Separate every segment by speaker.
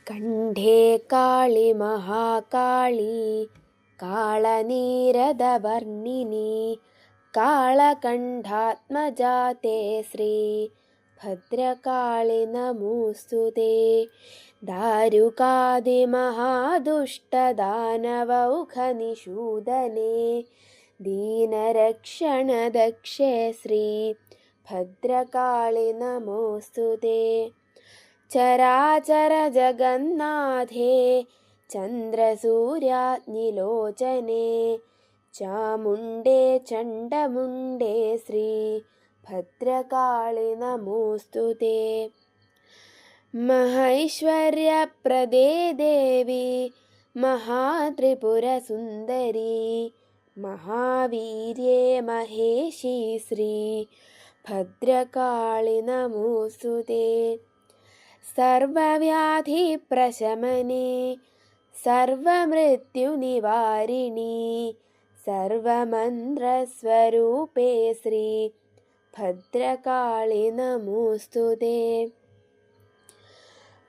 Speaker 1: കണ്ഠേ കാളി മഹാകാളി കാളനീരദവർണിനി കാളകണ്ഠാത്മജാതേ ശ്രീ ഭദ്രകാളി നമോസ്തുതേ. ദാരുകാദിമഹാദുഷ്ടദാനവൗഘനിഷൂദനേ ദീനരക്ഷണദക്ഷേ ശ്രീ ഭദ്രകാളി നമോസ്തുതേ. ചരാചര ജഗന്നാഥേ ചന്ദ്രസൂര്യാഗ്നിലോചനേ ചാമുണ്ഡേ ചണ്ഡമുണ്ഡേ ശ്രീ ഭദ്രകാളി നമോസ്തുതേ. മഹൈശ്വര്യപ്രദേ ദേവി മഹാത്രിപുരസുന്ദരീ മഹാവീര്യേ മഹേശി ശ്രീ ഭദ്രകാളി നമോസ്തുതേ. സർവവ്യാധിപ്രശമനേ സർവമൃത്യുനിവാരിണി സർവമന്ത്രസ്വരൂപേ ശ്രീ ഭദ്രകാളി നമോസ്തുതേ.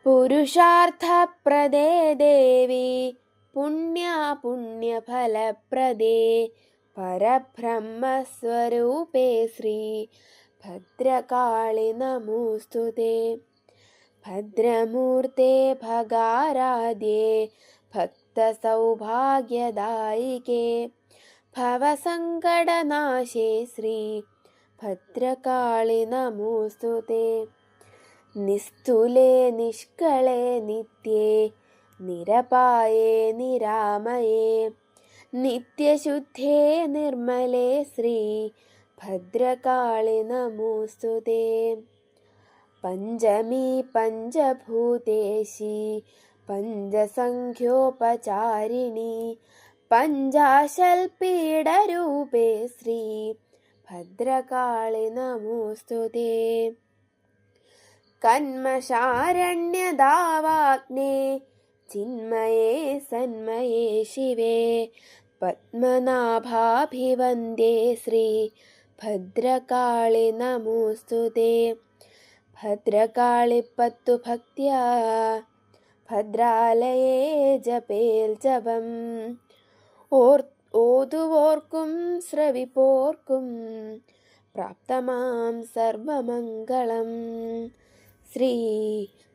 Speaker 1: പുരുഷാർത്ഥപ്രദേ ദേവി പുണ്യഫലപ്രദേ പരബ്രഹ്മസ്വരൂപേ ശ്രീ ഭദ്രകാളി നമോസ്തുതേ. ഭദ്രമൂർത്തേ ഭഗാരാധ്യേ ഭക്തസൗഭാഗ്യദായികേ ഭവസങ്കടനാശേ ശ്രീ ഭദ്രകാളി നമോസ്തുതേ. നിസ്തുലേ നിഷ്കളേ നിത്യേ നിരപായേ നിരാമയേ നിത്യശുദ്ധേ നിർമ്മലേ ശ്രീ ഭദ്രകാളി നമോസ്തുതേ. പഞ്ചമീ പഞ്ചഭൂതേശി പഞ്ചസംഖ്യോപചാരിണി പഞ്ചാശൽപീഡരൂപേ ശ്രീ ഭദ്രകാളി നമോസ്തുതേ. കന്മഷാരണ്യദാവാഗ്നേ ചിന്മയേ സന്മയേ ശിവേ പത്മനാഭാഭിവന്ദ്യേ ശ്രീ ഭദ്രകാളി നമോസ്തുതേ. ഭദ്രകാളി പത്തു ഭക്ത്യാ ഭദ്രാലയേ ജപേൽ ജപം ഓതുവോർക്കും ശ്രവിപ്പോർക്കും പ്രാപ്തമാം സർവമംഗളം. ശ്രീ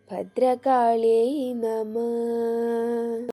Speaker 1: ഭദ്രകാളിയൈ നമഃ.